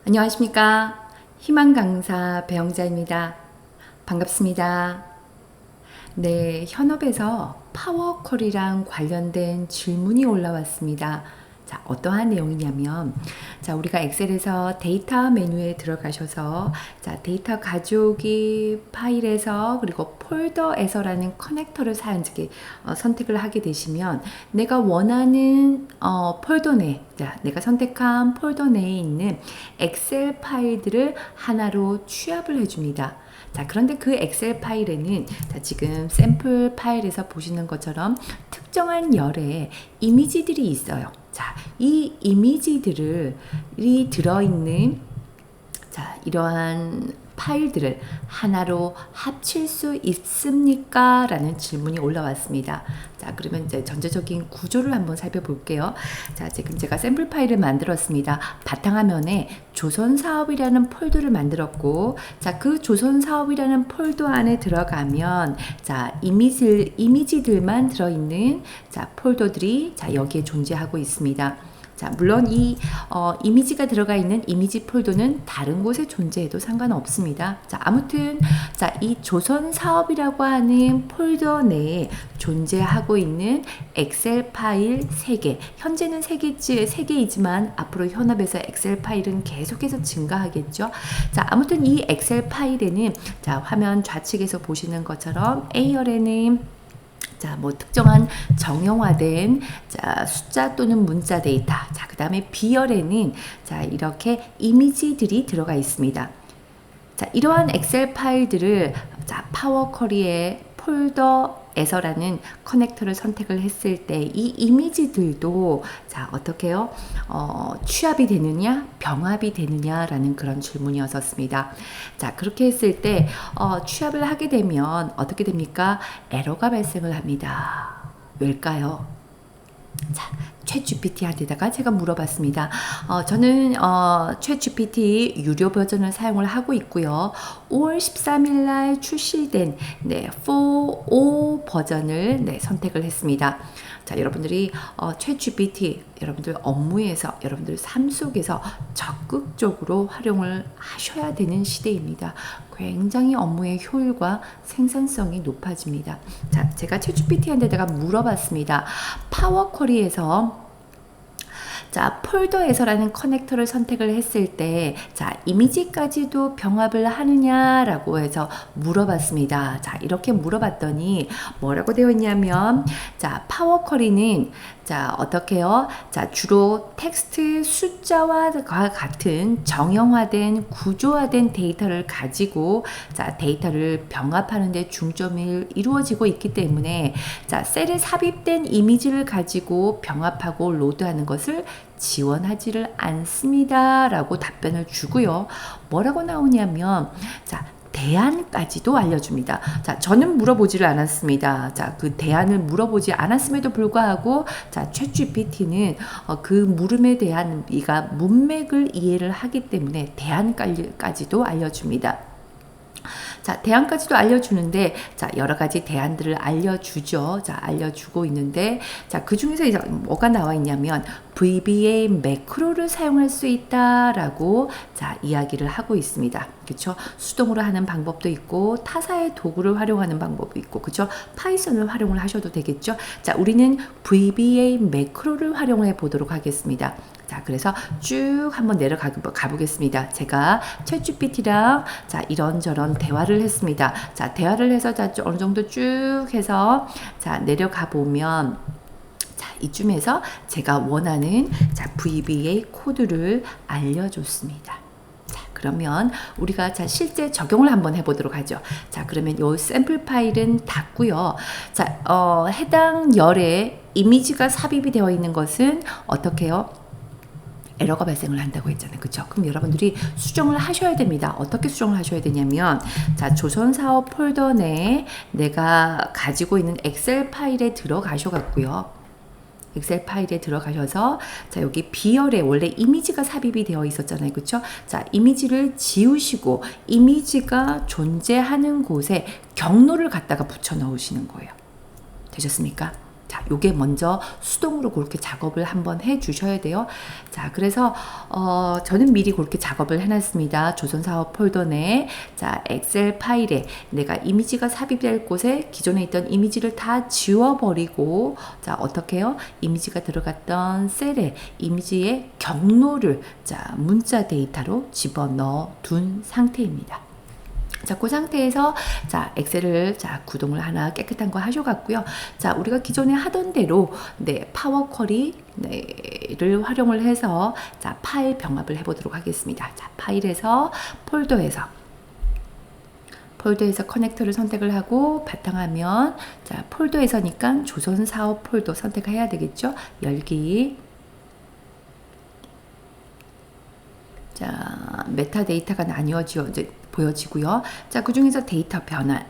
안녕하십니까. 희망 강사 배영자입니다. 반갑습니다. 네, 현업에서 파워컬이랑 관련된 질문이 올라왔습니다. 자, 어떠한 내용이냐면, 자, 우리가 엑셀에서 데이터 메뉴에 들어가셔서, 자, 데이터 가져오기 파일에서, 그리고 폴더에서라는 커넥터를 선택을 하게 되시면, 내가 원하는, 폴더 내, 자, 내가 선택한 폴더 내에 있는 엑셀 파일들을 하나로 취합을 해줍니다. 자, 그런데 그 엑셀 파일에는 자, 지금 샘플 파일에서 보시는 것처럼 특정한 열의 이미지들이 있어요. 자, 이 이미지들이 들어있는 자, 이러한 파일들을 하나로 합칠 수 있습니까? 라는 질문이 올라왔습니다. 자, 그러면 이제 전체적인 구조를 한번 살펴볼게요. 자, 지금 제가 샘플 파일을 만들었습니다. 바탕화면에 조선사업이라는 폴더를 만들었고, 자, 그 조선사업이라는 폴더 안에 들어가면, 자, 이미지들만 들어있는, 자, 폴더들이, 자, 여기에 존재하고 있습니다. 자, 물론 이 이미지가 들어가 있는 이미지 폴더는 다른 곳에 존재해도 상관없습니다. 자, 아무튼 자, 이 조선 사업이라고 하는 폴더 내에 존재하고 있는 엑셀 파일 3개. 현재는 3개이지만 앞으로 현업에서 엑셀 파일은 계속해서 증가하겠죠. 자, 아무튼 이 엑셀 파일에는 자, 화면 좌측에서 보시는 것처럼 A열에는 자, 뭐 특정한 정형화된 자, 숫자 또는 문자 데이터. 자, 그다음에 B열에는 자, 이렇게 이미지들이 들어가 있습니다. 자, 이러한 엑셀 파일들을 자, 파워쿼리의 폴더에서라는 커넥터를 선택을 했을 때 이 이미지들도 자, 어떻게 해요? 취합이 되느냐, 병합이 되느냐라는 그런 질문이었었습니다. 자, 그렇게 했을 때 취합을 하게 되면 어떻게 됩니까? 에러가 발생을 합니다. 왜일까요? 자, 챗GPT한테다가 제가 물어봤습니다. 저는 챗GPT 유료 버전을 사용을 하고 있고요. 5월 13일 날 출시된 네, 4.5 버전을 네, 선택을 했습니다. 자, 여러분들이 챗GPT 여러분들 업무에서 여러분들 삶 속에서 적극적으로 활용을 하셔야 되는 시대입니다. 굉장히 업무의 효율과 생산성이 높아집니다. 자, 제가 챗GPT한테다가 물어봤습니다. 파워쿼리에서 자, 폴더에서라는 커넥터를 선택을 했을 때, 자, 이미지까지도 병합을 하느냐라고 해서 물어봤습니다. 자, 이렇게 물어봤더니 뭐라고 되어 있냐면, 자, 파워쿼리는 자, 어떻게요? 자, 주로 텍스트 숫자와 같은 정형화된 구조화된 데이터를 가지고 자, 데이터를 병합하는 데 중점이 이루어지고 있기 때문에 자, 셀에 삽입된 이미지를 가지고 병합하고 로드하는 것을 지원하지를 않습니다. 라고 답변을 주고요. 뭐라고 나오냐면 자, 대안까지도 알려줍니다. 자, 저는 물어보지를 않았습니다. 자, 그 대안을 물어보지 않았음에도 불구하고 자, 챗GPT는 그 물음에 대한 이가 문맥을 이해를 하기 때문에 대안까지도 알려줍니다. 자, 대안까지도 알려주는데, 자, 여러 가지 대안들을 알려주죠. 자, 알려주고 있는데, 자, 그 중에서 이제 뭐가 나와 있냐면, VBA 매크로를 사용할 수 있다라고, 자, 이야기를 하고 있습니다. 그쵸? 수동으로 하는 방법도 있고, 타사의 도구를 활용하는 방법도 있고, 그쵸? 파이썬을 활용을 하셔도 되겠죠? 자, 우리는 VBA 매크로를 활용해 보도록 하겠습니다. 자, 그래서 쭉 한번 내려가 보겠습니다. 제가 챗GPT랑 자, 이런저런 대화를 했습니다. 자, 대화를 해서 자, 어느 정도 쭉 해서 자, 내려가 보면 자, 이쯤에서 제가 원하는 자, VBA 코드를 알려줬습니다. 자, 그러면 우리가 자, 실제 적용을 한번 해보도록 하죠. 자, 그러면 요 샘플 파일은 닫고요. 자, 해당 열에 이미지가 삽입이 되어 있는 것은 어떻게 해요? 에러가 발생을 한다고 했잖아요. 그쵸? 그럼 여러분들이 수정을 하셔야 됩니다. 어떻게 수정을 하셔야 되냐면, 자, 조선사업 폴더 내에 내가 가지고 있는 엑셀 파일에 들어가셔갖고요. 엑셀 파일에 들어가셔서, 자, 여기 B열에 원래 이미지가 삽입이 되어 있었잖아요. 그쵸? 자, 이미지를 지우시고, 이미지가 존재하는 곳에 경로를 갖다가 붙여 넣으시는 거예요. 되셨습니까? 자, 요게 먼저 수동으로 그렇게 작업을 한번 해 주셔야 돼요. 자, 그래서 저는 미리 그렇게 작업을 해놨습니다. 조선사업 폴더 내에 자, 엑셀 파일에 내가 이미지가 삽입될 곳에 기존에 있던 이미지를 다 지워버리고 자, 어떻게 해요? 이미지가 들어갔던 셀에 이미지의 경로를 자, 문자 데이터로 집어넣어 둔 상태입니다. 자, 그 상태에서 자, 엑셀을 자, 구동을 하나 깨끗한 거 하셔갖고요. 자, 우리가 기존에 하던 대로 네, 파워 쿼리를 활용을 해서 자, 파일 병합을 해보도록 하겠습니다. 자, 파일에서 폴더에서 커넥터를 선택을 하고 바탕화면 자, 폴더에서니까 조선사업 폴더 선택해야 되겠죠. 열기. 자, 메타데이터가 나뉘어져 보여지고요. 자, 그 중에서 데이터 변환.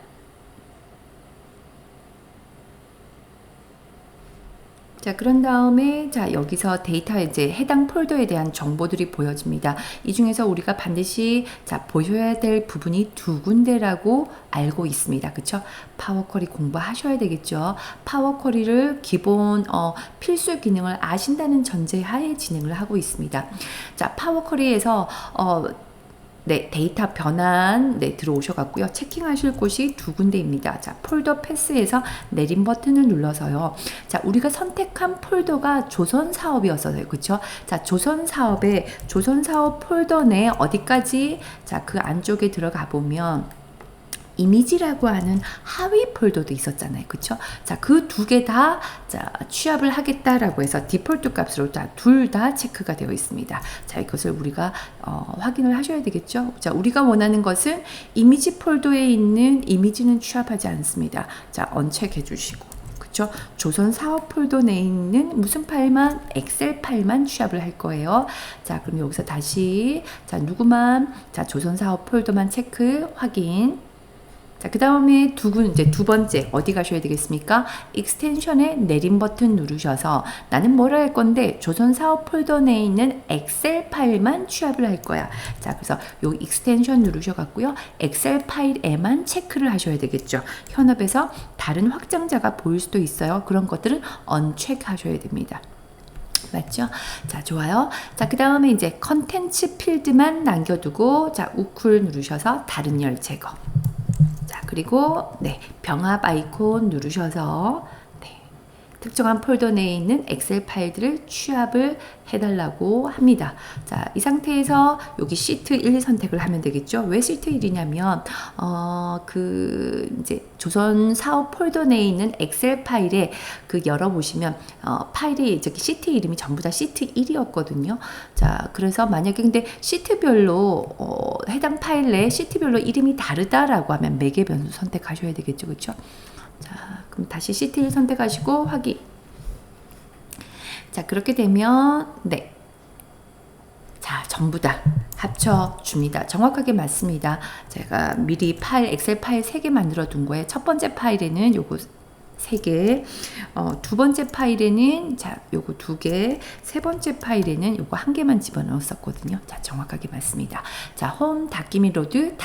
자, 그런 다음에 자, 여기서 데이터 이제 해당 폴더에 대한 정보들이 보여집니다. 이 중에서 우리가 반드시 자, 보셔야 될 부분이 두 군데라고 알고 있습니다. 그쵸? 파워쿼리 공부하셔야 되겠죠. 파워쿼리를 기본 필수 기능을 아신다는 전제하에 진행을 하고 있습니다. 자, 파워쿼리에서 네, 데이터 변환 네, 들어오셔갖고요. 체킹하실 곳이 두 군데입니다. 자, 폴더 패스에서 내림 버튼을 눌러서요. 자, 우리가 선택한 폴더가 조선 사업이었어요. 그쵸? 자, 조선 사업 폴더 내 어디까지 자, 그 안쪽에 들어가 보면 이미지라고 하는 하위 폴더도 있었잖아요. 그쵸? 자, 그 두 개 다 자, 취합을 하겠다라고 해서 디폴트 값으로 둘 다 체크가 되어 있습니다. 자, 이것을 우리가 확인을 하셔야 되겠죠? 자, 우리가 원하는 것은 이미지 폴더에 있는 이미지는 취합하지 않습니다. 자, 언체크 해주시고. 그쵸? 조선 사업 폴더 내에 있는 무슨 파일만 엑셀 파일만 취합을 할 거예요. 자, 그럼 여기서 다시 자, 누구만 자, 조선 사업 폴더만 체크 확인. 자, 그 다음에 이제 두 번째 어디 가셔야 되겠습니까? 익스텐션의 내림 버튼 누르셔서 나는 뭘 할 건데 조선 사업 폴더 내에 있는 엑셀 파일만 취합을 할 거야. 자, 그래서 요 익스텐션 누르셔갖고요. 엑셀 파일에만 체크를 하셔야 되겠죠. 현업에서 다른 확장자가 보일 수도 있어요. 그런 것들은 언체크 하셔야 됩니다. 맞죠? 자, 좋아요. 자, 그 다음에 이제 컨텐츠 필드만 남겨두고 자, 우쿨 누르셔서 다른 열 제거. 자, 그리고 네, 병합 아이콘 누르셔서 네, 특정한 폴더 내에 있는 엑셀 파일들을 취합을 해달라고 합니다. 자, 이 상태에서 여기 시트 1 선택을 하면 되겠죠. 왜 시트 1이냐면 이제 조선 사업 폴더 내에 있는 엑셀 파일에 그 열어보시면 파일이 저기 시트 이름이 전부 다 시트 1이었거든요. 자, 그래서 만약에 근데 시트별로 해당 파일 내 시트별로 이름이 다르다라고 하면 매개 변수 선택하셔야 되겠죠. 그렇죠? 자, 그럼 다시 시트 1 선택하시고 확인. 자, 그렇게 되면 네. 자, 전부 다 합쳐줍니다. 정확하게 맞습니다. 제가 미리 엑셀 파일 3개 만들어 둔 거예요. 첫 번째 파일에는 요거 3개, 두 번째 파일에는 자, 요거 2개, 세 번째 파일에는 요거 1개만 집어넣었었거든요. 자, 정확하게 맞습니다. 자, 홈, 닷기미 로드.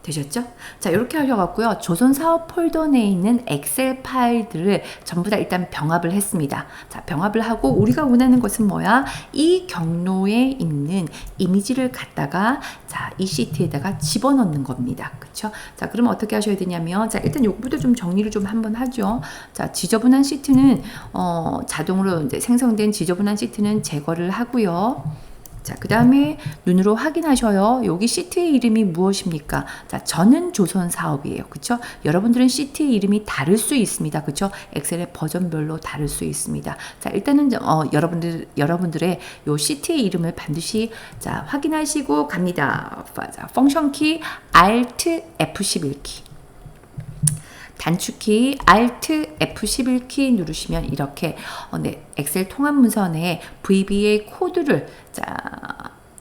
되셨죠? 자, 이렇게 하셔갖고요. 조선 사업 폴더 내에 있는 엑셀 파일들을 전부 다 일단 병합을 했습니다. 자, 병합을 하고 우리가 원하는 것은 뭐야? 이 경로에 있는 이미지를 갖다가 자, 이 시트에다가 집어넣는 겁니다. 그쵸? 자, 그러면 어떻게 하셔야 되냐면 자, 일단 요거부터 좀 정리를 좀 한번 하죠. 자, 지저분한 시트는 자동으로 이제 생성된 지저분한 시트는 제거를 하고요. 자, 그 다음에 눈으로 확인하셔요. 여기 시트의 이름이 무엇입니까? 자, 저는 조선 사업이에요. 그쵸? 여러분들은 시트의 이름이 다를 수 있습니다. 그쵸? 엑셀의 버전별로 다를 수 있습니다. 자, 일단은 여러분들의 요 시트의 이름을 반드시 자, 확인하시고 갑니다. 자, 펑션 키 Alt F11키. 단축키 Alt F11키 누르시면 이렇게 네, 엑셀 통합 문서에 VB의 코드를 자,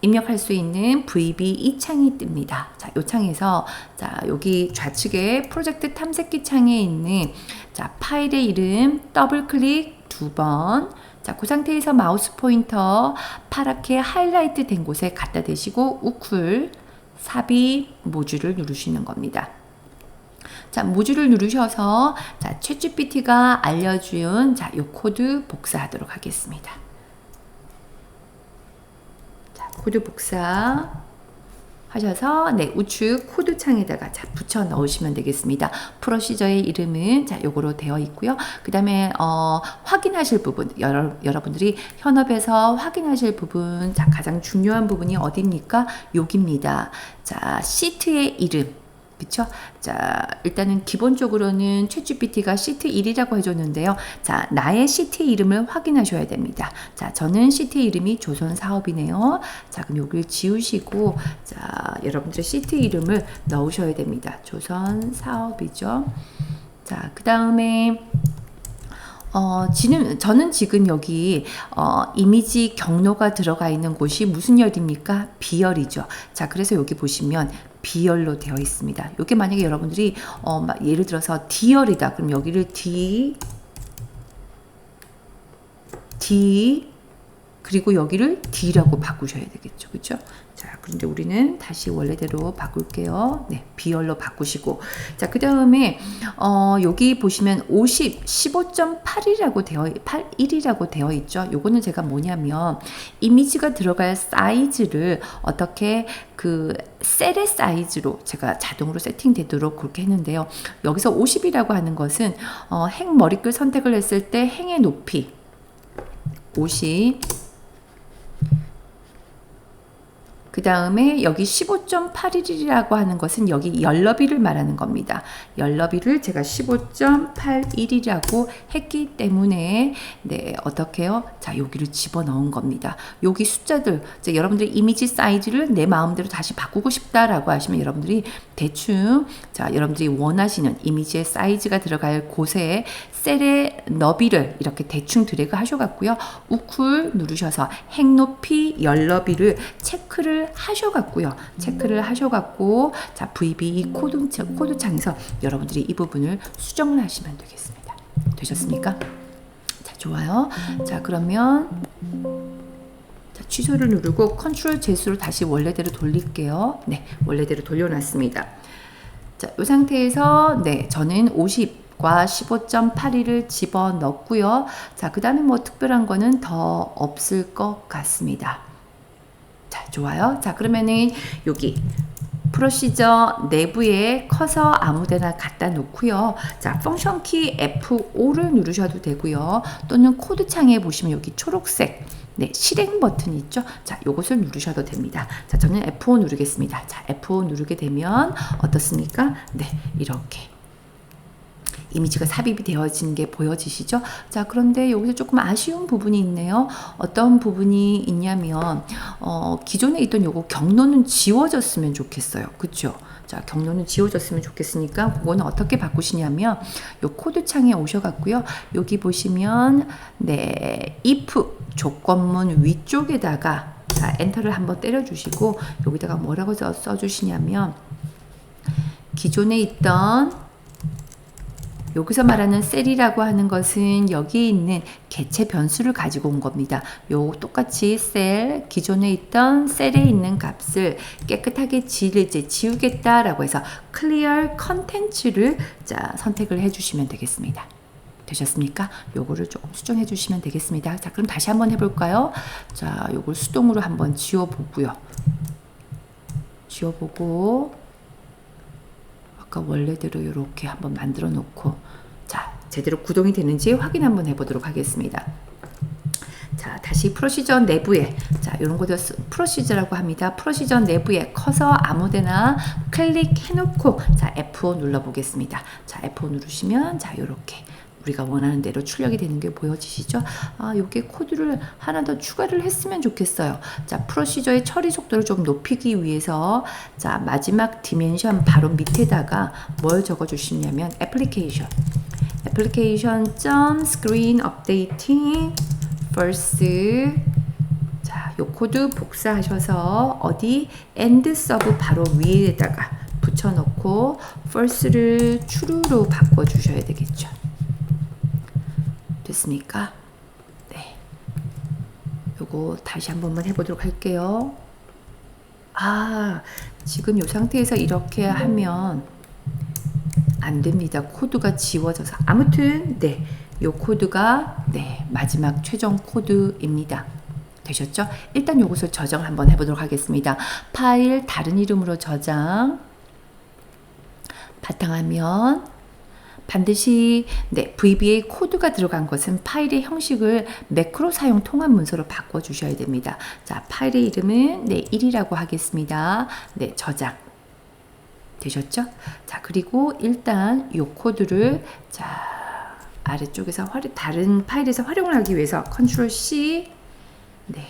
입력할 수 있는 VB 이 창이 뜹니다. 자, 이 창에서 자, 여기 좌측에 프로젝트 탐색기 창에 있는 자, 파일의 이름 더블 클릭 2번. 자, 그 상태에서 마우스 포인터 파랗게 하이라이트 된 곳에 갖다 대시고 우쿨 삽입 모듈을 누르시는 겁니다. 자, 모듈을 누르셔서 자, 챗GPT가 알려준 자, 요 코드 복사하도록 하겠습니다. 자, 코드 복사 하셔서 네, 우측 코드 창에다가 자, 붙여 넣으시면 되겠습니다. 프로시저의 이름은 자, 요거로 되어 있고요. 그다음에 확인하실 부분, 여러분들이 현업에서 확인하실 부분, 자, 가장 중요한 부분이 어디입니까? 여기입니다. 자, 시트의 이름. 그쵸? 자, 일단은 기본적으로는 챗GPT가 시트 1이라고 해줬는데요. 자, 나의 시트의 이름을 확인하셔야 됩니다. 자, 저는 시트의 이름이 조선사업이네요. 자, 그럼 여기를 지우시고, 자, 여러분들의 시트 이름을 넣으셔야 됩니다. 조선사업이죠. 자, 그 다음에, 저는 지금 여기, 이미지 경로가 들어가 있는 곳이 무슨 열입니까? B열이죠. 자, 그래서 여기 보시면 B열로 되어 있습니다. 이게 만약에 여러분들이, 예를 들어서 D열이다. 그럼 여기를 D, 그리고 여기를 D라고 바꾸셔야 되겠죠. 그죠? 자, 그런데 우리는 다시 원래대로 바꿀게요. 네, B열로 바꾸시고. 자, 그 다음에, 여기 보시면 15.8이라고 81이라고 되어 있죠. 요거는 제가 뭐냐면, 이미지가 들어갈 사이즈를 어떻게 그 셀의 사이즈로 제가 자동으로 세팅되도록 그렇게 했는데요. 여기서 50이라고 하는 것은, 행 머리글 선택을 했을 때 행의 높이 50, 그 다음에 여기 15.81이라고 하는 것은 여기 열너비를 말하는 겁니다. 열너비를 제가 15.81이라고 했기 때문에 네, 어떻게요? 자, 여기를 집어넣은 겁니다. 여기 숫자들, 이제 여러분들이 이미지 사이즈를 내 마음대로 다시 바꾸고 싶다라고 하시면 여러분들이 대충 자, 여러분들이 원하시는 이미지의 사이즈가 들어갈 곳에 셀의 너비를 이렇게 대충 드래그 하셔갖고요. 우쿨 누르셔서 행 높이 열너비를 체크를 하셔갖고요. 체크를 하셔갖고 자, VB 코드 창에서 여러분들이 이 부분을 수정을 하시면 되겠습니다. 되셨습니까? 자, 좋아요. 자, 그러면 자, 취소를 누르고 컨트롤 Z로 다시 원래대로 돌릴게요. 네, 원래대로 돌려놨습니다. 자, 이 상태에서 네, 저는 50과 15.81을 집어넣고요. 자, 그 다음에 뭐 특별한 거는 더 없을 것 같습니다. 자, 좋아요. 자, 그러면은 여기 프로시저 내부에 커서 아무데나 갖다 놓고요. 자, 펑션 키 F5를 누르셔도 되고요. 또는 코드 창에 보시면 여기 초록색 네, 실행 버튼이 있죠. 자, 요것을 누르셔도 됩니다. 자, 저는 F5 누르겠습니다. 자, F5 누르게 되면 어떻습니까? 네, 이렇게 이미지가 삽입이 되어진 게 보여지시죠? 자, 그런데 여기서 조금 아쉬운 부분이 있네요. 어떤 부분이 있냐면 기존에 있던 요거 경로는 지워졌으면 좋겠어요. 그쵸? 자, 경로는 지워졌으면 좋겠으니까 그거는 어떻게 바꾸시냐면 요 코드 창에 오셔갖고요. 여기 보시면 네, if 조건문 위쪽에다가 자, 엔터를 한번 때려주시고 여기다가 뭐라고 써주시냐면 기존에 있던 여기서 말하는 셀이라고 하는 것은 여기에 있는 개체 변수를 가지고 온 겁니다. 요 똑같이 셀, 기존에 있던 셀에 있는 값을 깨끗하게 지우겠다라고 해서 clear content를 자, 선택을 해주시면 되겠습니다. 되셨습니까? 요거를 조금 수정해 주시면 되겠습니다. 자, 그럼 다시 한번 해볼까요? 자, 요걸 수동으로 한번 지워보고요. 지워보고 아까 원래대로 이렇게 한번 만들어 놓고 자, 제대로 구동이 되는지 확인 한번 해보도록 하겠습니다. 자, 다시 프로시저 내부에 자, 이런 것도 프로시저라고 합니다. 프로시저 내부에 커서 아무데나 클릭해 놓고 자, F5 눌러 보겠습니다. 자, F5 누르시면 자, 요렇게 우리가 원하는 대로 출력이 되는 게 보여지시죠? 아, 요게 코드를 하나 더 추가를 했으면 좋겠어요. 자, 프로시저의 처리 속도를 좀 높이기 위해서 자, 마지막 디멘션 바로 밑에다가 뭘 적어 주시냐면 application screen updating first 자, 요 코드 복사하셔서 어디 end sub 바로 위에다가 붙여 놓고 first를 true로 바꿔 주셔야 되겠죠. 됐습니까? 네. 요거 다시 한 번만 해보도록 할게요. 아, 지금 이 상태에서 이렇게 하면 안 됩니다. 코드가 지워져서. 아무튼 네, 요 코드가 네, 마지막 최종 코드입니다. 되셨죠? 일단 요것을 저장 한번 해보도록 하겠습니다. 파일 다른 이름으로 저장. 바탕화면. 반드시 네, VBA 코드가 들어간 것은 파일의 형식을 매크로 사용 통합 문서로 바꿔 주셔야 됩니다. 자, 파일의 이름은 네, 1이라고 하겠습니다. 네, 저장. 되셨죠? 자, 그리고 일단 이 코드를 자, 아래쪽에서 다른 파일에서 활용을 하기 위해서 컨트롤 C, 네,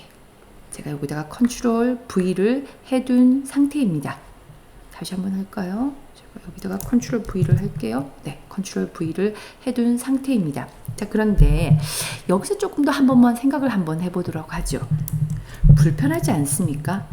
제가 여기다가 컨트롤 V를 해둔 상태입니다. 다시 한번 할까요? 제가 여기다가 컨트롤 V를 할게요. 네, 컨트롤 V를 해둔 상태입니다. 자, 그런데 여기서 조금 더 한 번만 생각을 한번 해보도록 하죠. 불편하지 않습니까?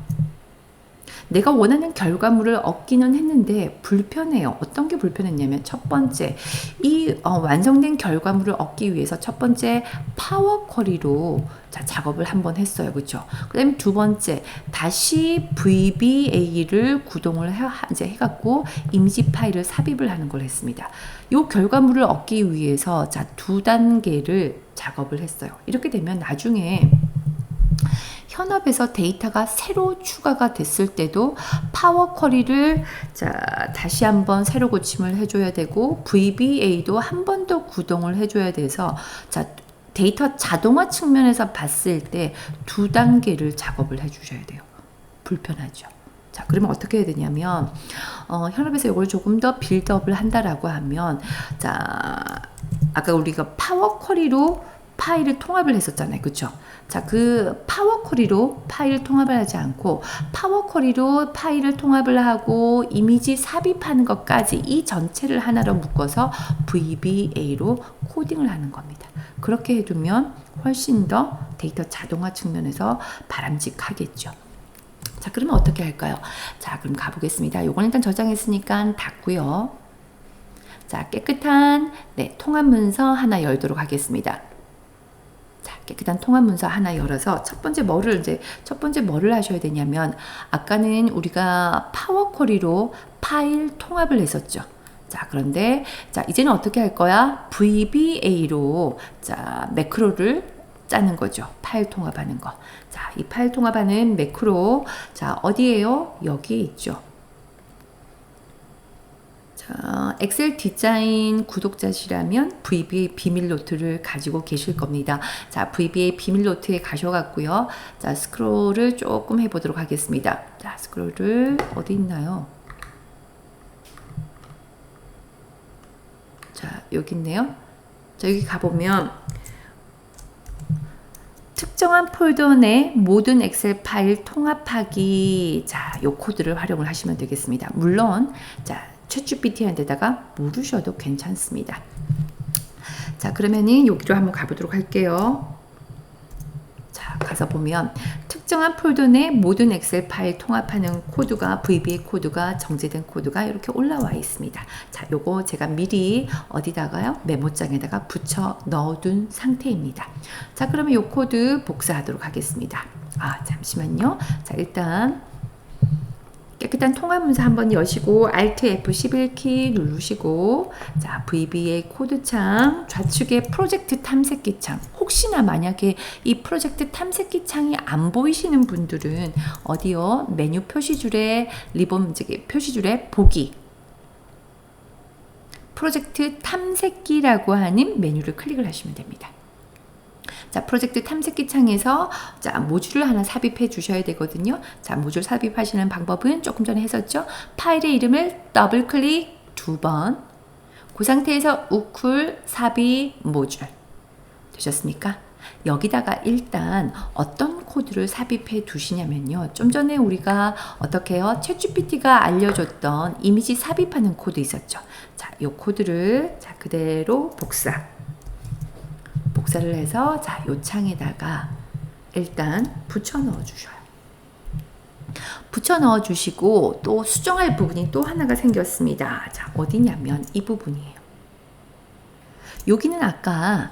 내가 원하는 결과물을 얻기는 했는데 불편해요. 어떤 게 불편했냐면 첫 번째, 이 완성된 결과물을 얻기 위해서 첫 번째 파워 쿼리로 작업을 한번 했어요. 그렇죠? 그 다음에 두 번째, 다시 VBA를 구동을 이제 해갖고 이미지 파일을 삽입을 하는 걸 했습니다. 이 결과물을 얻기 위해서 두 단계를 작업을 했어요. 이렇게 되면 나중에 현업에서 데이터가 새로 추가가 됐을 때도 파워 쿼리를 다시 한번 새로 고침을 해줘야 되고 VBA도 한 번 더 구동을 해줘야 돼서 데이터 자동화 측면에서 봤을 때 두 단계를 작업을 해주셔야 돼요. 불편하죠. 자, 그러면 어떻게 해야 되냐면 현업에서 이걸 조금 더 빌드업을 한다라고 하면 아까 우리가 파워 쿼리로 파일을 통합을 했었잖아요. 그쵸? 자, 그 파워 쿼리로 파일 통합을 하지 않고 파워 쿼리로 파일을 통합을 하고 이미지 삽입하는 것까지 이 전체를 하나로 묶어서 VBA로 코딩을 하는 겁니다. 그렇게 해두면 훨씬 더 데이터 자동화 측면에서 바람직하겠죠. 자, 그러면 어떻게 할까요? 자, 그럼 가보겠습니다. 요건 일단 저장했으니까 닫고요. 자, 깨끗한 네, 통합 문서 하나 열도록 하겠습니다. 깨끗한 통합 문서 하나 열어서 첫 번째 뭐를 하셔야 되냐면 아까는 우리가 파워 쿼리로 파일 통합을 했었죠. 자, 그런데 이제는 어떻게 할 거야? VBA로 매크로를 짜는 거죠. 파일 통합하는 거. 자, 이 파일 통합하는 매크로 어디에요? 여기 있죠. 엑셀 디자인 구독자시라면 VBA 비밀 노트를 가지고 계실 겁니다. 자, VBA 비밀 노트에 가셔갖고요. 자, 스크롤을 조금 해보도록 하겠습니다. 자, 스크롤을 어디 있나요? 자, 여기 있네요. 자, 여기 가보면 특정한 폴더 내 모든 엑셀 파일 통합하기. 자, 요 코드를 활용을 하시면 되겠습니다. 물론, 챗GPT한테다가 물으셔도 괜찮습니다. 자, 그러면은 여기로 한번 가보도록 할게요. 자, 가서 보면 특정한 폴더 내 모든 엑셀 파일 통합하는 코드가 VBA 코드가 정제된 코드가 이렇게 올라와 있습니다. 자, 요거 제가 미리 어디다가요? 메모장에다가 붙여 넣어둔 상태입니다. 자, 그러면 요 코드 복사하도록 하겠습니다. 아, 잠시만요. 자, 일단 깨끗한 통합 문서 한번 여시고 Alt F11키 누르시고 자, VBA 코드창 좌측에 프로젝트 탐색기 창, 혹시나 만약에 이 프로젝트 탐색기 창이 안 보이시는 분들은 어디요? 메뉴 표시줄에 리본 표시줄에 보기 프로젝트 탐색기라고 하는 메뉴를 클릭을 하시면 됩니다. 자, 프로젝트 탐색기 창에서 모듈을 하나 삽입해 주셔야 되거든요. 자, 모듈 삽입하시는 방법은 조금 전에 했었죠. 파일의 이름을 더블 클릭 2번. 그 상태에서 우쿨 삽입 모듈. 되셨습니까? 여기다가 일단 어떤 코드를 삽입해 두시냐면요. 좀 전에 우리가 어떻게 해요? 챗GPT가 알려줬던 이미지 삽입하는 코드 있었죠. 자, 이 코드를 그대로 복사를 해서 요 창에다가 일단 붙여 넣어 주셔요. 붙여 넣어 주시고 또 수정할 부분이 또 하나가 생겼습니다. 자, 어디냐면 이 부분이에요. 여기는 아까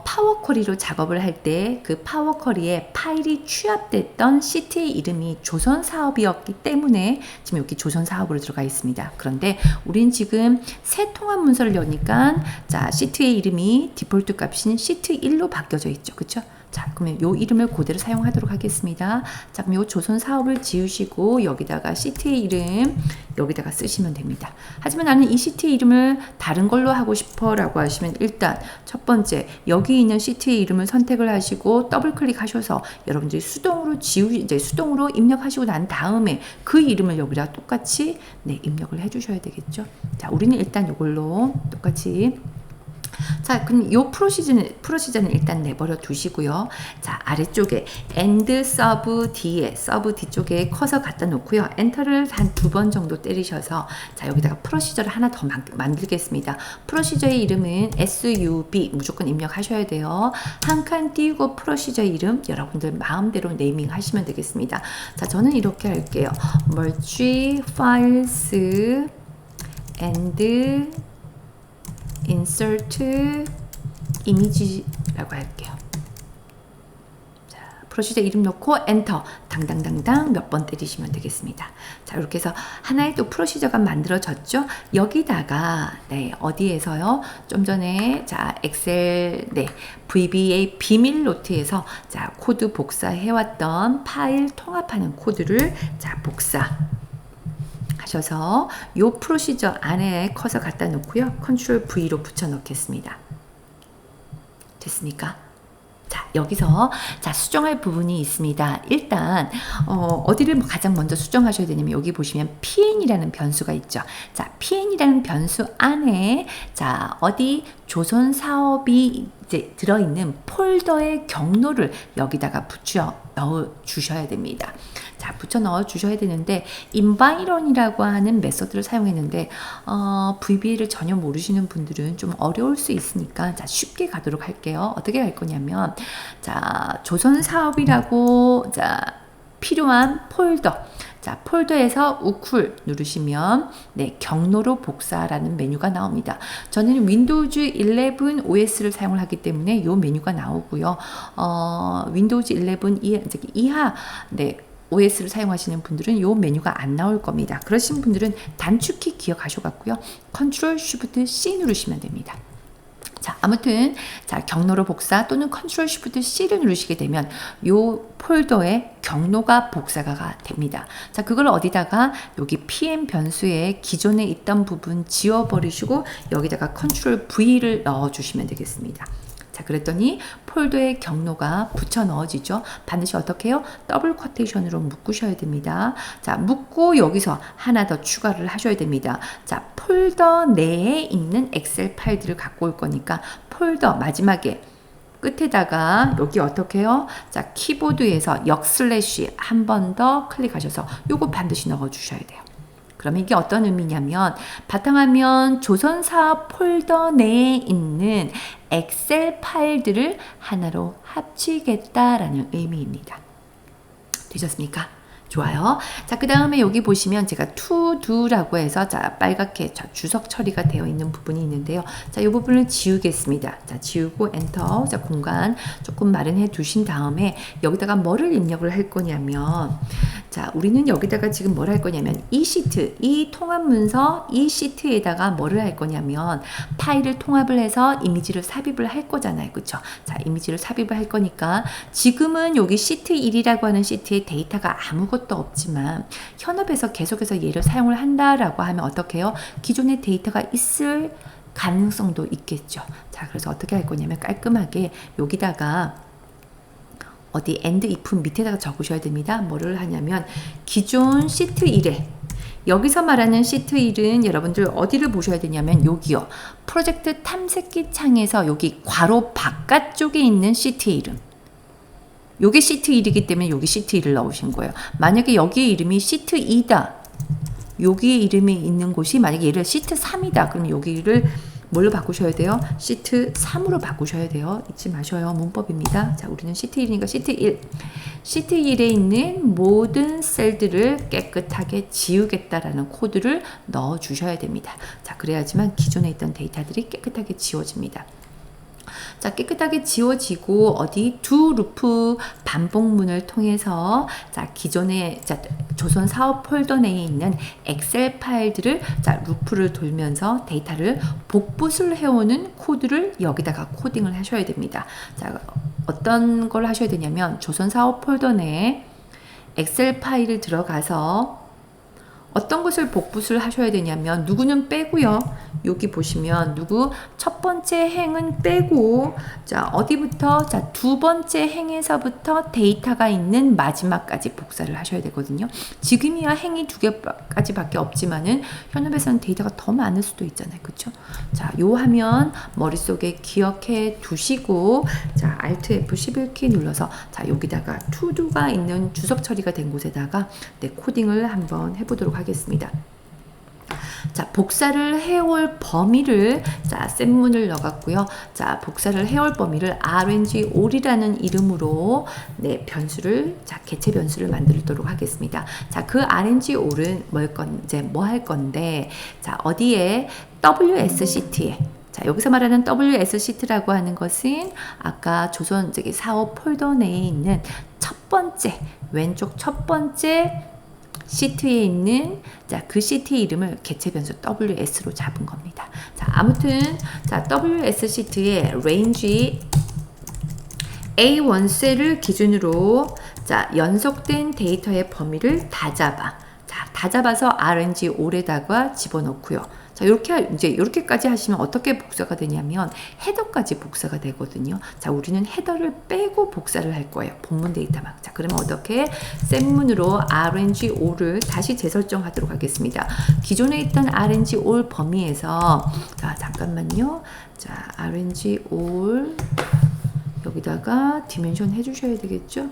파워 쿼리로 작업을 할 때 그 파워 쿼리에 파일이 취합됐던 시트의 이름이 조선 사업이었기 때문에 지금 여기 조선 사업으로 들어가 있습니다. 그런데 우린 지금 새 통합 문서를 여니까 자, 시트의 이름이 디폴트 값인 시트 1로 바뀌어져 있죠. 그쵸? 자, 그러면 요 이름을 그대로 사용하도록 하겠습니다. 자, 그럼 요 조선 사업을 지우시고 여기다가 시트의 이름 여기다가 쓰시면 됩니다. 하지만 나는 이 시트의 이름을 다른 걸로 하고 싶어 라고 하시면 일단 첫 번째 여기 있는 시트의 이름을 선택을 하시고 더블 클릭하셔서 여러분들이 수동으로 입력하시고 난 다음에 그 이름을 여기다 똑같이 네, 입력을 해 주셔야 되겠죠. 자, 우리는 일단 이걸로 똑같이 자, 그럼 요 프로시저는 일단 내버려 두시고요. 자, 아래쪽에 end sub D 쪽에 커서 갖다 놓고요. 엔터를 한 2번 정도 때리셔서 자, 여기다가 프로시저를 하나 더 만들겠습니다. 프로시저의 이름은 sub 무조건 입력하셔야 돼요. 한 칸 띄우고 프로시저 이름 여러분들 마음대로 네이밍 하시면 되겠습니다. 자, 저는 이렇게 할게요. merge files and insert image라고 할게요. 자, 프로시저 이름 넣고 엔터 당당당당 몇 번 때리시면 되겠습니다. 자, 이렇게 해서 하나의 또 프로시저가 만들어졌죠. 여기다가 네, 어디에서요? 좀 전에 자, 엑셀 네, VBA 비밀 노트에서 자, 코드 복사해왔던 파일 통합하는 코드를 자, 복사 하셔서 요 프로시저 안에 커서 갖다 놓고요. 컨트롤 V로 붙여 넣겠습니다. 됐습니까? 자, 여기서 자, 수정할 부분이 있습니다. 일단 어디를 가장 먼저 수정하셔야 되냐면 여기 보시면 PN이라는 변수가 있죠. 자, PN이라는 변수 안에 자, 어디 조선 사업이 이제 들어있는 폴더의 경로를 여기다가 넣어 주셔야 됩니다. 자, 붙여 넣어 주셔야 되는데 environ이라고 하는 메소드를 사용했는데 VBA를 전혀 모르시는 분들은 좀 어려울 수 있으니까 자, 쉽게 가도록 할게요. 어떻게 할 거냐면 자, 조선 사업이라고 자, 필요한 폴더 자, 폴더에서 우쿨 누르시면 네, 경로로 복사라는 메뉴가 나옵니다. 저는 윈도우즈 11 OS를 사용을 하기 때문에 이 메뉴가 나오고요. 윈도우즈 11 이하 네, OS를 사용하시는 분들은 이 메뉴가 안 나올 겁니다. 그러신 분들은 단축키 기억하셔갖고요. 컨트롤 쉬프트 C 누르시면 됩니다. 자, 아무튼 자, 경로로 복사 또는 컨트롤 쉬프트 C를 누르시게 되면 요 폴더에 경로가 복사가 됩니다. 자, 그걸 어디다가 여기 PM 변수에 기존에 있던 부분 지워버리시고 여기다가 컨트롤 V를 넣어주시면 되겠습니다. 자, 그랬더니 폴더의 경로가 붙여 넣어지죠. 반드시 어떻게 해요? 더블 쿼테이션으로 묶으셔야 됩니다. 자, 묶고 여기서 하나 더 추가를 하셔야 됩니다. 자, 폴더 내에 있는 엑셀 파일들을 갖고 올 거니까 폴더 마지막에 끝에다가 여기 어떻게 해요? 자, 키보드에서 역슬래시 한 번 더 클릭하셔서 요거 반드시 넣어 주셔야 돼요. 그러면 이게 어떤 의미냐면 바탕화면 조선사업 폴더 내에 있는 엑셀 파일들을 하나로 합치겠다라는 의미입니다. 되셨습니까? 좋아요. 자, 그 다음에 여기 보시면 제가 to do라고 해서 자, 빨갛게 주석 처리가 되어 있는 부분이 있는데요. 자, 이 부분을 지우겠습니다. 자, 지우고 엔터. 자, 공간 조금 마련해 두신 다음에 여기다가 뭐를 입력을 할 거냐면 자, 우리는 여기다가 지금 뭘 할 거냐면 이 시트, 이 통합 문서 이 시트에다가 뭐를 할 거냐면 파일을 통합을 해서 이미지를 삽입을 할 거잖아요. 그쵸? 자, 이미지를 삽입을 할 거니까 지금은 여기 시트 1이라고 하는 시트에 데이터가 아무것도 없지만 현업에서 계속해서 얘를 사용을 한다라고 하면 어떻게 해요? 기존의 데이터가 있을 가능성도 있겠죠. 자, 그래서 어떻게 할 거냐면 깔끔하게 여기다가 어디 end if 밑에다가 적으셔야 됩니다. 뭐를 하냐면 기존 시트 1에 여기서 말하는 시트 1은 여러분들 어디를 보셔야 되냐면 여기요. 프로젝트 탐색기 창에서 여기 괄호 바깥쪽에 있는 시트 이름. 요게 시트 1이기 때문에 여기 시트 1을 넣으신 거예요. 만약에 여기에 이름이 시트 2다. 여기에 이름이 있는 곳이 만약에 얘를 시트 3이다. 그럼 여기를 뭘로 바꾸셔야 돼요? 시트 3으로 바꾸셔야 돼요. 잊지 마셔요. 문법입니다. 자, 우리는 시트 1이니까 시트 1. 시트 1에 있는 모든 셀들을 깨끗하게 지우겠다라는 코드를 넣어 주셔야 됩니다. 자, 그래야지만 기존에 있던 데이터들이 깨끗하게 지워집니다. 자, 깨끗하게 지워지고 어디 두 루프 반복문을 통해서 자, 기존의 자, 조선 사업 폴더 내에 있는 엑셀 파일들을 자, 루프를 돌면서 데이터를 복붙을 해오는 코드를 여기다가 코딩을 하셔야 됩니다. 자, 어떤 걸 하셔야 되냐면 조선 사업 폴더 내에 엑셀 파일을 들어가서 어떤 것을 복붙을 하셔야 되냐면 누구는 빼고요. 여기 보시면 누구 첫 번째 행은 빼고 자 어디부터 자 두 번째 행에서부터 데이터가 있는 마지막까지 복사를 하셔야 되거든요. 지금이야 행이 두 개까지밖에 없지만은 현업에서는 데이터가 더 많을 수도 있잖아요. 그렇죠? 자, 요 화면 머릿속에 기억해 두시고 자 Alt F11키 눌러서 자 여기다가 to도가 있는 주석 처리가 된 곳에다가 네, 코딩을 한번 해보도록 하겠습니다. 자, 복사를 해올 범위를 자, 셋문을 넣어갔고요. 자, 복사를 해올 범위를 RNG-all이라는 이름으로 네, 변수를 자, 개체 변수를 만들도록 하겠습니다. 자, 그 RNG-all은 뭐 할 건데 자, 어디에 WSCT에 자, 여기서 말하는 WSCT라고 하는 것은 아까 조선 저기 사업 폴더 내에 있는 첫 번째 왼쪽 첫 번째 시트에 있는 자, 그 시트의 이름을 개체 변수 WS로 잡은 겁니다. 자, 아무튼 자, WS 시트의 range A1 셀을 기준으로 자, 연속된 데이터의 범위를 다 잡아. 자, 다 잡아서 RNG-all에다가 집어넣고요. 자, 이렇게까지 하시면 어떻게 복사가 되냐면 헤더까지 복사가 되거든요. 자, 우리는 헤더를 빼고 복사를 할 거예요. 본문 데이터만. 자, 그러면 어떻게 셋문으로 RNG-all을 다시 재설정하도록 하겠습니다. 기존에 있던 RNG-all 범위에서 자, 잠깐만요. 자, RNG-all 여기다가 디멘션 해주셔야 되겠죠?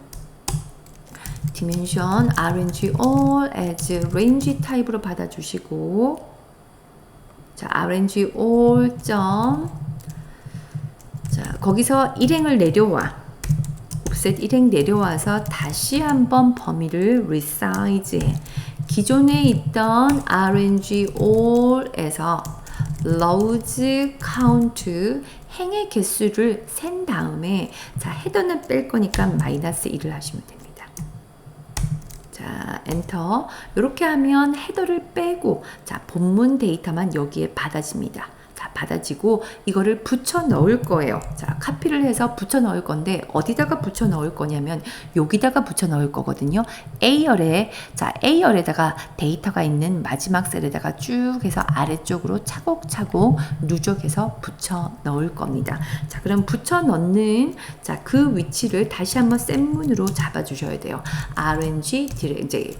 디멘션 RNG-all as range 타입으로 받아주시고 자, RNG-all 점 자, 거기서 일행을 내려와 옵셋 일행 내려와서 다시 한번 범위를 resize 기존에 있던 RNG-all에서 rows count 행의 개수를 센 다음에 자, 헤더는 뺄 거니까 -1을 하시면 됩니다. 자, 엔터. 이렇게 하면 헤더를 빼고 자, 본문 데이터만 여기에 받아집니다. 자, 받아지고 이거를 붙여 넣을 거예요. 자, 카피를 해서 붙여 넣을 건데 어디다가 붙여 넣을 거냐면 여기다가 붙여 넣을 거거든요. A열에 자, A열에다가 데이터가 있는 마지막 셀에다가 쭉 해서 아래쪽으로 차곡차곡 누적해서 붙여 넣을 겁니다. 자, 그럼 붙여 넣는 자, 그 위치를 다시 한번 셋문으로 잡아 주셔야 돼요. RNG 이제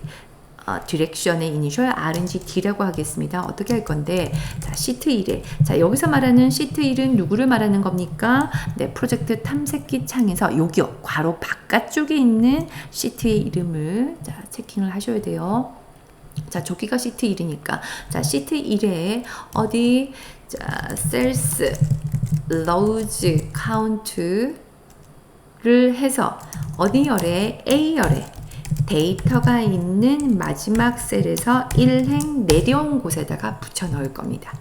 디렉션의 이니셜 RNG-D라고 하겠습니다. 어떻게 할 건데 자, 시트 1에 자, 여기서 말하는 시트 1은 누구를 말하는 겁니까? 네, 프로젝트 탐색기 창에서 여기요. 괄호 바깥쪽에 있는 시트의 이름을 자, 체킹을 하셔야 돼요. 자, 저기가 시트 1이니까 자, 시트 1에 어디 자, 셀스 rows count를 해서 어디 열에 A열에 데이터가 있는 마지막 셀에서 1행 내려온 곳에다가 붙여 넣을 겁니다.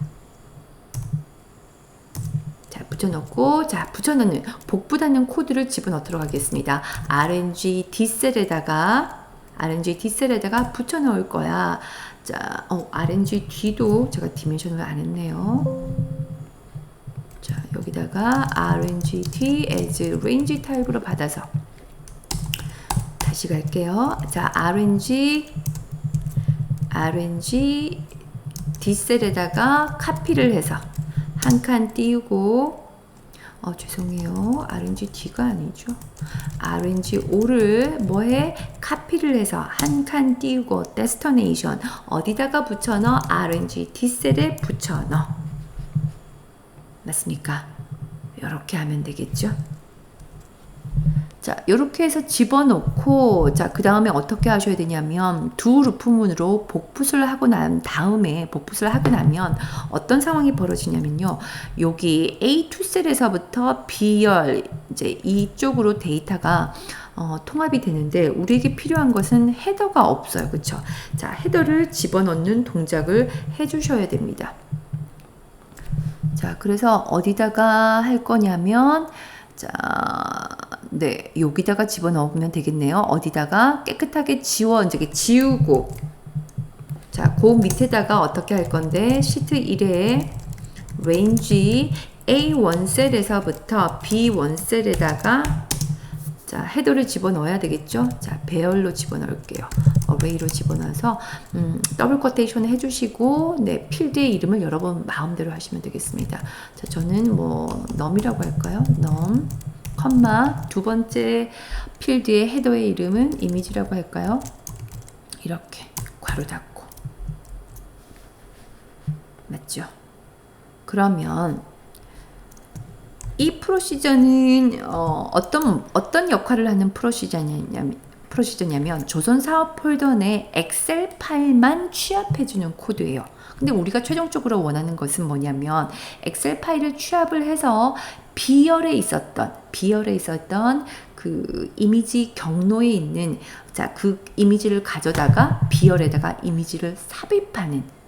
자, 붙여 넣고, 자, 붙여 넣는, 복붙하는 코드를 집어넣도록 하겠습니다. RNG-D 셀에다가 붙여 넣을 거야. 자, RNG-D도 제가 디멘션을 안 했네요. 자, 여기다가 RNG-D as range 타입으로 받아서 다시 갈게요. 자, RNG D셀에다가 카피를 해서 한 칸 띄우고 죄송해요. RNG D가 아니죠. RNG O를 뭐해? 카피를 해서 한 칸 띄우고 데스티네이션 어디다가 붙여넣어? RNG D셀에 붙여넣어. 맞습니까? 이렇게 하면 되겠죠. 자, 이렇게 해서 집어넣고, 자, 그 다음에 어떻게 하셔야 되냐면, 두 루프문으로 복붙을 하고 난 다음에, 복붙을 하고 나면, 어떤 상황이 벌어지냐면요. 여기 A2 셀에서부터 B열, 이제 이쪽으로 데이터가, 통합이 되는데, 우리에게 필요한 것은 헤더가 없어요. 그쵸? 자, 헤더를 집어넣는 동작을 해주셔야 됩니다. 자, 그래서 어디다가 할 거냐면, 자, 네, 여기다가 집어넣으면 되겠네요. 어디다가 깨끗하게 이제 지우고, 자, 그 밑에다가 어떻게 할 건데, 시트 1에 range A1 셀에서부터 B1 셀에다가 자, 헤더를 집어넣어야 되겠죠? 자, 배열로 집어넣을게요. 어레이로 집어넣어서 더블 코테이션 해주시고 네, 필드의 이름을 여러분 마음대로 하시면 되겠습니다. 자, 저는 뭐 num이라고 할까요? num, 컴마 두 번째 필드의 헤더의 이름은 이미지라고 할까요? 이렇게 괄호 닫고 맞죠? 그러면 이 프로시저는 어떤 역할을 하는 프로시저냐면 조선 사업 폴더 내 엑셀 파일만 취합해주는 코드예요. 근데 우리가 최종적으로 원하는 것은 뭐냐면 엑셀 파일을 취합을 해서 B열에 있었던 그 이미지 경로에 있는 자, 그 이미지를 가져다가 B열에다가 이미지를 삽입하는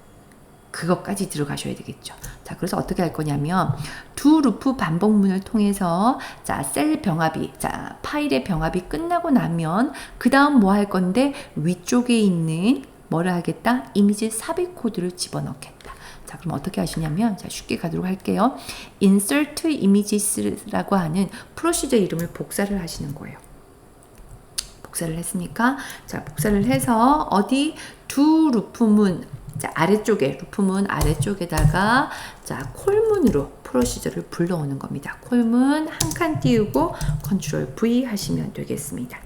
그것까지 들어가셔야 되겠죠. 자, 그래서 어떻게 할 거냐면 두 루프 반복문을 통해서 자, 셀 병합이 자, 파일의 병합이 끝나고 나면 그 다음 뭐 할 건데 위쪽에 있는 뭐를 하겠다? 이미지 삽입 코드를 집어넣겠다. 자, 그럼 어떻게 하시냐면 자, 쉽게 가도록 할게요. insert images라고 하는 프로시저 이름을 복사를 하시는 거예요. 복사를 했습니까? 자, 복사를 해서 어디 두 루프문 자, 아래쪽에 루프문 아래쪽에다가 자, 콜문으로 프로시저를 불러오는 겁니다. 콜문 한 칸 띄우고 컨트롤 V 하시면 되겠습니다.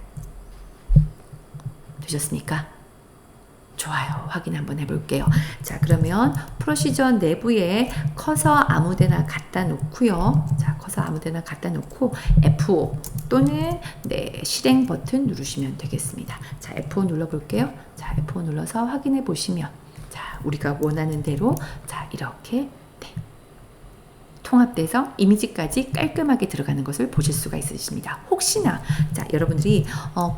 되셨습니까? 좋아요. 확인 한번 해볼게요. 자, 그러면 프로시저 내부에 커서 아무데나 갖다 놓고요. 자, 커서 아무데나 갖다 놓고 F5 또는 네, 실행 버튼 누르시면 되겠습니다. 자, F5 눌러볼게요. 자, F5 눌러서 확인해 보시면 자, 우리가 원하는 대로 자, 이렇게 네, 통합돼서 이미지까지 깔끔하게 들어가는 것을 보실 수가 있으십니다. 혹시나 자, 여러분들이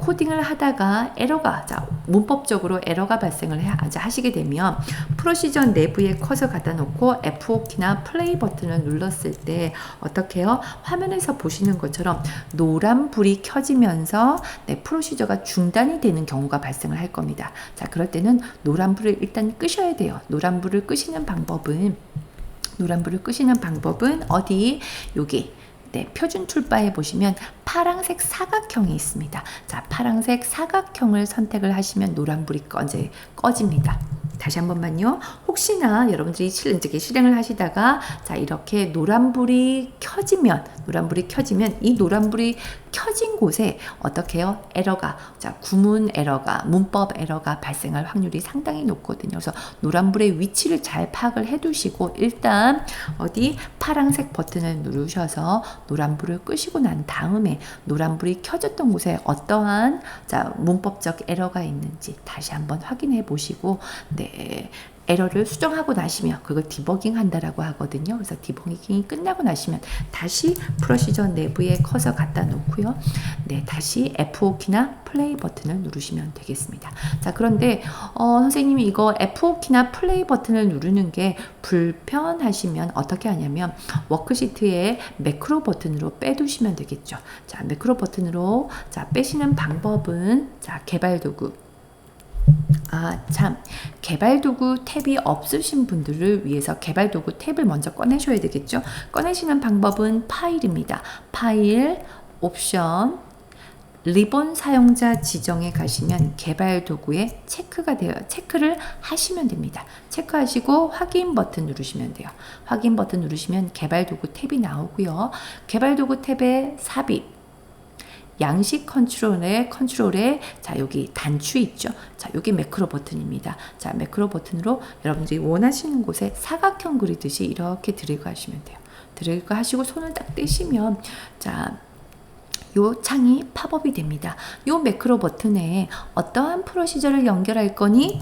코딩을 하다가 에러가 자, 문법적으로 에러가 발생을 하시게 되면 프로시저 내부에 커서 갖다 놓고 F5키나 플레이 버튼을 눌렀을 때 어떻게 해요? 화면에서 보시는 것처럼 노란 불이 켜지면서 네, 프로시저가 중단이 되는 경우가 발생을 할 겁니다. 자, 그럴 때는 노란 불을 일단 끄셔야 돼요. 노란 불을 끄시는 방법은 어디? 여기 네, 표준 툴바에 보시면 파란색 사각형이 있습니다. 자, 파란색 사각형을 선택을 하시면 노란불이 꺼집니다. 다시 한 번만요. 혹시나 여러분들이 실행을 하시다가 자, 이렇게 노란불이 켜지면 이 노란불이 켜진 곳에 어떻게 해요? 에러가 자, 구문 에러가 문법 에러가 발생할 확률이 상당히 높거든요. 그래서 노란불의 위치를 잘 파악을 해 두시고 일단 어디 파란색 버튼을 누르셔서 노란불을 끄시고 난 다음에 노란불이 켜졌던 곳에 어떠한 자, 문법적 에러가 있는지 다시 한번 확인해 보시고 네, 에러를 수정하고 나시면 그걸 디버깅 한다라고 하거든요. 그래서 디버깅이 끝나고 나시면 다시 프로시저 내부에 커서 갖다 놓고요. 네, 다시 F5키나 플레이 버튼을 누르시면 되겠습니다. 자, 그런데 선생님이 이거 F5키나 플레이 버튼을 누르는 게 불편하시면 어떻게 하냐면 워크시트에 매크로 버튼으로 빼두시면 되겠죠. 자, 매크로 버튼으로 자, 빼시는 방법은 자, 개발도구 개발도구 탭이 없으신 분들을 위해서 개발도구 탭을 먼저 꺼내셔야 되겠죠. 꺼내시는 방법은 파일입니다. 파일, 옵션, 리본 사용자 지정에 가시면 개발도구에 체크를 하시면 됩니다. 체크하시고 확인 버튼 누르시면 돼요. 확인 버튼 누르시면 개발도구 탭이 나오고요. 개발도구 탭에 삽입, 양식 컨트롤에 자, 여기 단추 있죠. 자, 여기 매크로 버튼입니다. 자, 매크로 버튼으로 여러분들이 원하시는 곳에 사각형 그리듯이 이렇게 드래그 하시면 돼요. 드래그 하시고 손을 딱 떼시면 자, 요 창이 팝업이 됩니다. 요 매크로 버튼에 어떠한 프로시저를 연결할 거니?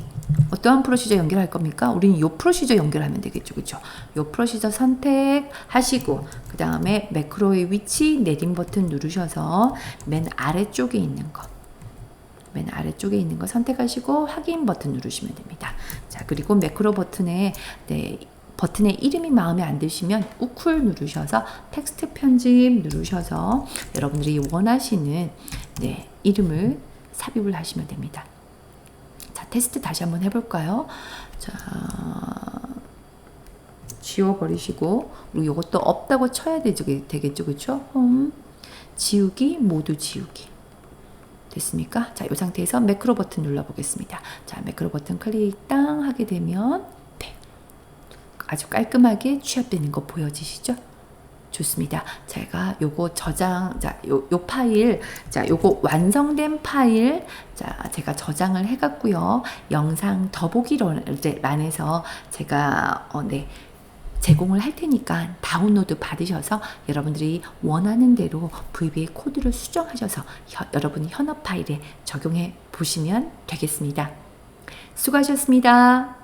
어떠한 프로시저 연결할 겁니까? 우리는 요 프로시저 연결하면 되겠죠. 그렇죠? 요 프로시저 선택하시고 그 다음에 매크로의 위치 내림 버튼 누르셔서 맨 아래쪽에 있는 거 선택하시고 확인 버튼 누르시면 됩니다. 자, 그리고 매크로 버튼에 네, 버튼의 이름이 마음에 안 드시면 우클 누르셔서 텍스트 편집 누르셔서 여러분들이 원하시는 네, 이름을 삽입을 하시면 됩니다. 자, 테스트 다시 한번 해볼까요? 자, 지워버리시고, 그리고 이것도 없다고 쳐야 되겠죠, 그렇죠? 지우기, 모두 지우기. 됐습니까? 자, 이 상태에서 매크로 버튼 눌러보겠습니다. 자, 매크로 버튼 클릭 땅 하게 되면 네, 아주 깔끔하게 취합되는 거 보여지시죠? 좋습니다. 제가 요거 저장, 자, 요 파일, 자, 요거 완성된 파일, 자, 제가 저장을 해갖고요. 영상 더보기란에서 제가, 네, 제공을 할 테니까 다운로드 받으셔서 여러분들이 원하는 대로 VBA 코드를 수정하셔서 여러분이 현업 파일에 적용해 보시면 되겠습니다. 수고하셨습니다.